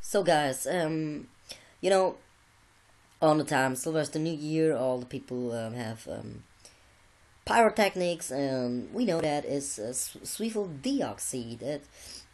So guys, you know, all the time, Sylvester New Year, all the people have pyrotechnics, and we know that is swivel dioxide.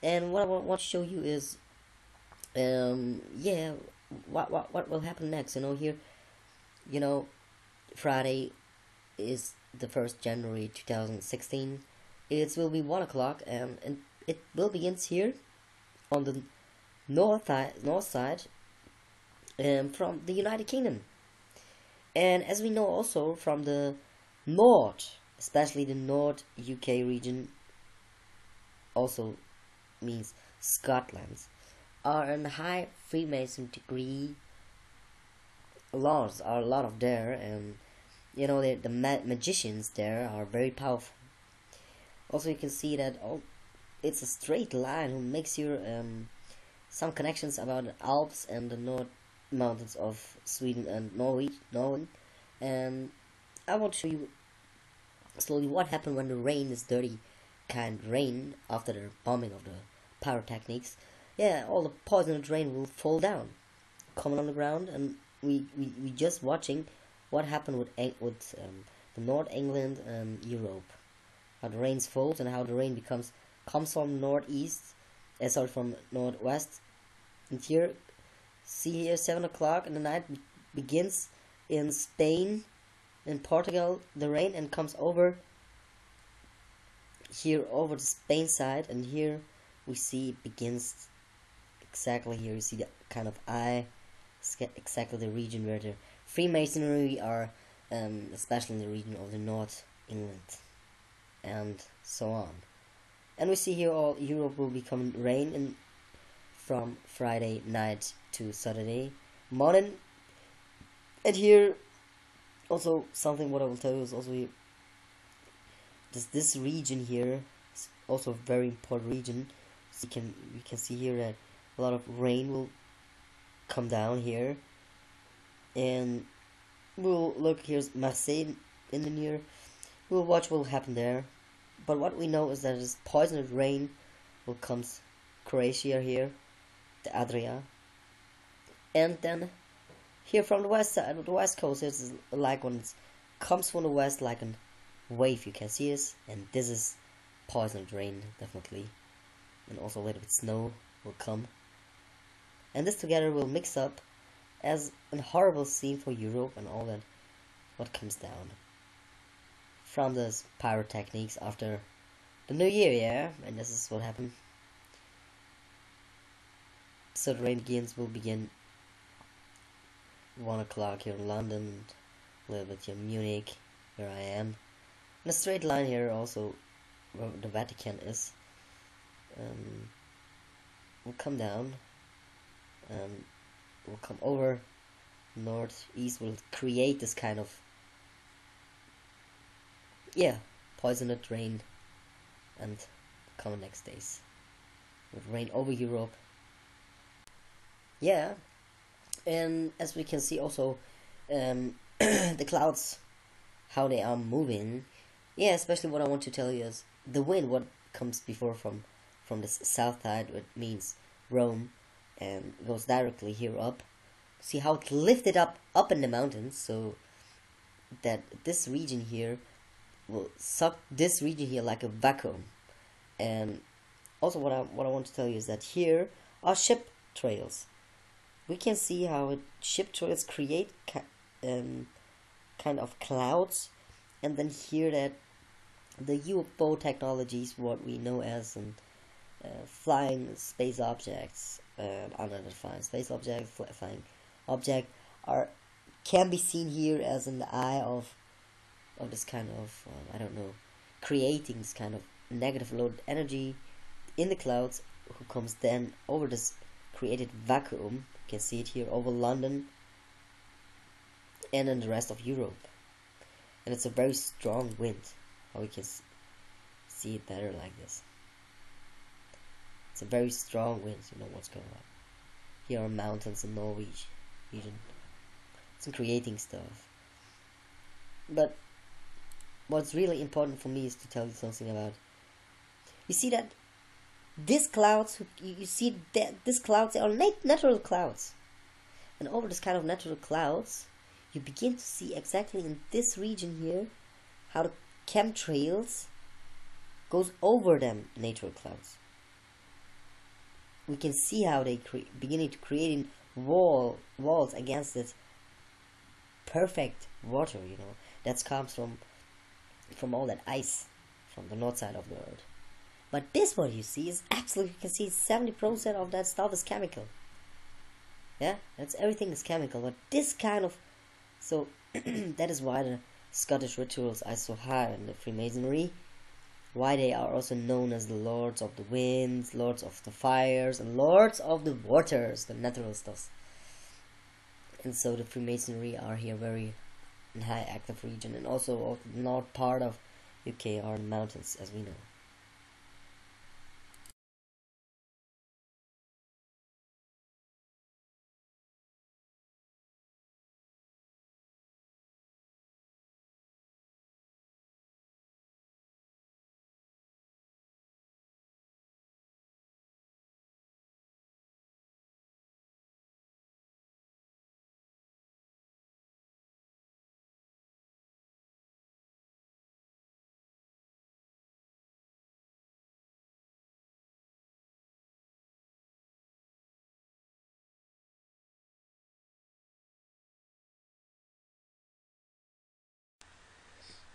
And what I want to show you is, yeah, what will happen next? Here, you know, Friday is the 1st January 2016. It will be 1 o'clock, and it will begins here on the north side from the United Kingdom. And as we know also from the north, especially the North UK region, also means Scotland, are in high Freemason degree. Laws are a lot of there, and the magicians there are very powerful. Also, you can see that it's a straight line who makes your some connections about the Alps and the North Mountains of Sweden and Norway. And I want to show you slowly what happened when the rain is dirty kind rain after the bombing of the pyrotechnics. Yeah, all the poisoned rain will fall down, coming on the ground, and we just watching what happened with the North England and Europe. How the rain falls and how the rain comes from northeast, from northwest. And here, see here, 7 o'clock in the night begins in Spain, in Portugal, the rain, and comes over here over the Spain side, and here we see it begins exactly here. You see the kind of eye, exactly the region where the Freemasonry are, especially in the region of the North England, and so on. And we see here all Europe will become rain from Friday night to Saturday morning. And here also something what I will tell you is also here, this region here is also a very important region. So we can see here that a lot of rain will come down here, and we'll look. Here's Marseille in the near. We'll watch what will happen there. But what we know is that this poisoned rain will come Croatia here, the Adria, and then here from the west side, the west coast, it's like when it comes from the west like a wave. You can see this, and this is poisoned rain definitely, and also a little bit snow will come, and this together will mix up as a horrible scene for Europe and all that what comes down from those pyrotechnics after the New Year, yeah, and this is what happened. So the rain will begin 1 o'clock here in London, a little bit here in Munich, where I am. In a straight line here also, where the Vatican is, will come down, and will come over northeast, will create this kind of poisoned rain, and come next days with rain over Europe. Yeah, and as we can see also, the clouds, how they are moving. Yeah, especially what I want to tell you is the wind, what comes before from the south side, which means Rome, and goes directly here up. See how it's lifted up in the mountains, so that this region here will suck this region here like a vacuum. And also what I want to tell you is that here are ship trails. We can see how ship trails create kind of clouds, and then here that the UFO technologies, what we know as flying space objects, unidentified space objects, flying object, can be seen here as in the eye of this kind of I don't know, creating this kind of negative load energy in the clouds, who comes then over this created vacuum. You can see it here over London and in the rest of Europe, and it's a very strong wind. How we can see it better like this. It's a very strong wind. You know what's going on. Here are mountains in Norway region. It's creating stuff. But what's really important for me is to tell you something about. You see that these clouds, you see that these clouds are natural clouds, and over this kind of natural clouds, you begin to see exactly in this region here how the chemtrails goes over them natural clouds. We can see how they beginning to creating walls against this perfect water, that comes from all that ice from the north side of the earth. But this, what you see, is absolutely, you can see 70% of that stuff is chemical. Yeah, that's everything is chemical. But this kind of, so that is why the Scottish rituals are so high in the Freemasonry. Why they are also known as the Lords of the Winds, Lords of the Fires, and Lords of the Waters, the natural stuff. And so the Freemasonry are here very in high active region, and also the north part of UK are the mountains, as we know.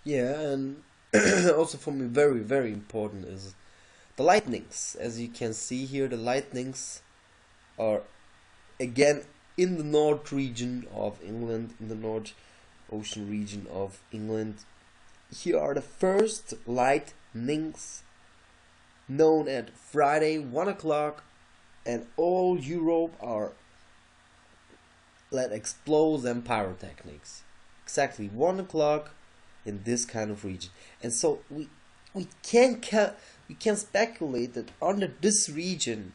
Yeah, and also for me very very important is the lightnings. As you can see here, the lightnings are again in the north region of England, in the North Ocean region of England. Here are the first lightnings known at Friday 1 o'clock, and all Europe are let explode and pyrotechnics. Exactly 1 o'clock in this kind of region. And so we can speculate that under this region,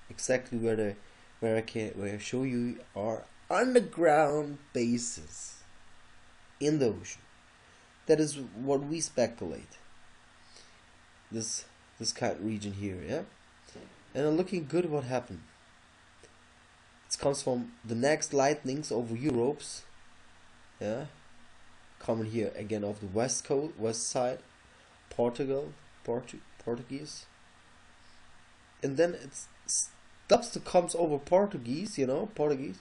exactly where I show you, are underground bases in the ocean. That is what we speculate. This kind of region here, yeah. And looking good, what happened? It comes from the next lightnings over Europe's, yeah, coming here again off the west coast, west side, Portuguese, and then it stops to comes over Portuguese. Portuguese.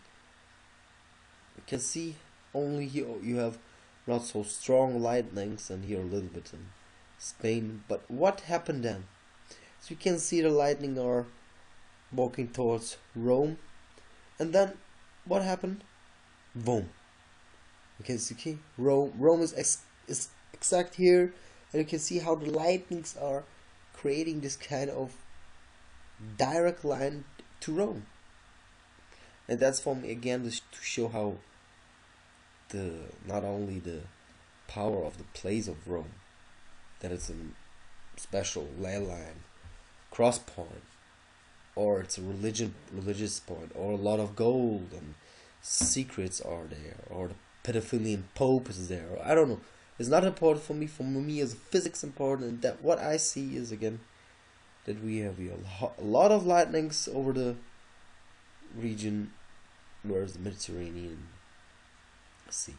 You can see only here you have not so strong lightnings, and here a little bit in Spain. But what happened then? So you can see the lightning are walking towards Rome, and then what happened? Boom. Okay, so Rome is exact here, and you can see how the lightnings are creating this kind of direct line to Rome. And that's for me again to show how not only the power of the place of Rome, that it's a special ley line, cross point, or it's a religious point, or a lot of gold and secrets are there, or the pedophilian pope is there, or I don't know. It's not important for me. For me, is physics important, and that what I see is again that we have here a lot of lightnings over the region where is the Mediterranean Sea.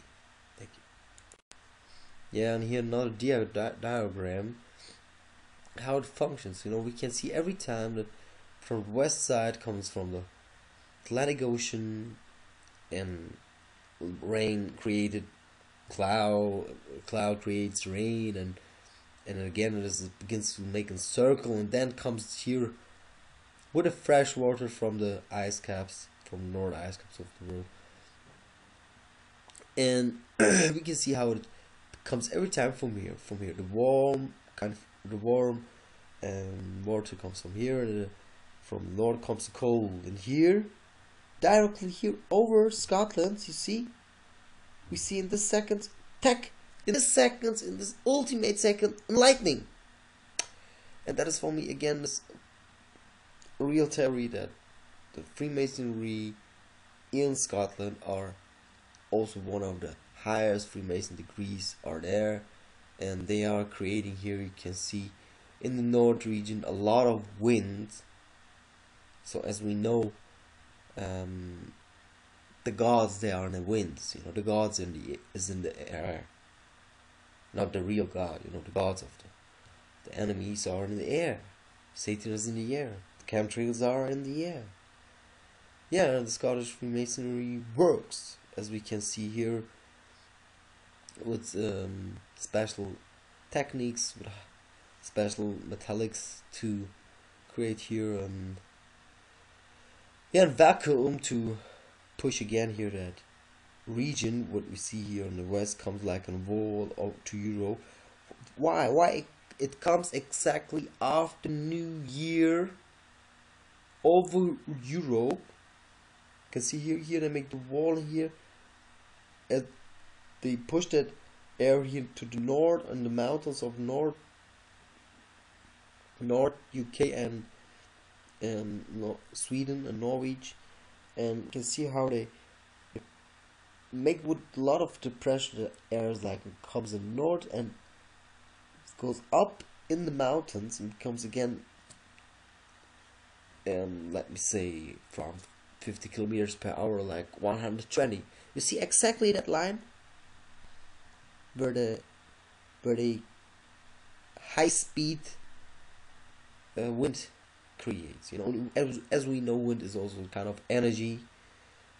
Thank you. Yeah, and here another diagram how it functions. We can see every time that from the west side comes from the Atlantic Ocean, and rain created cloud creates rain, and again it begins to make a circle, and then comes here with the fresh water from the ice caps, from the north ice caps of the world, and we can see how it comes every time from here the warm water comes from here, and from the north comes the cold, and here directly here over Scotland, you see, we see in this second in this ultimate second, lightning. And that is for me again this real theory that the Freemasonry in Scotland are also one of the highest Freemason degrees are there, and they are creating here, you can see in the Nord region a lot of wind. So as we know, the gods, they are in the winds. You know, the gods is in the air, not the real God. You know, the gods of the enemies are in the air. Satan is in the air. The chemtrails are in the air. Yeah, the Scottish Freemasonry works, as we can see here, with special techniques, with special metallics to create here a vacuum to push again here that region. What we see here in the west comes like a wall out to Europe. Why it comes exactly after New Year over Europe. You can see here they make the wall here, and they push that air here to the north and the mountains of North UK and Sweden and Norway, and you can see how they make with a lot of the pressure. The air is like it comes in north and it goes up in the mountains and comes again, let me say from 50 kilometers per hour, like 120. You see exactly that line where the high speed wind creates. You know, as we know, wind is also kind of energy,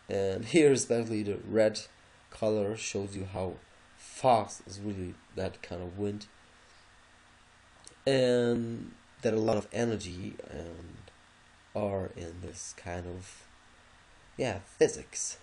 and here especially the red color shows you how fast is really that kind of wind, and that a lot of energy are in this kind of physics.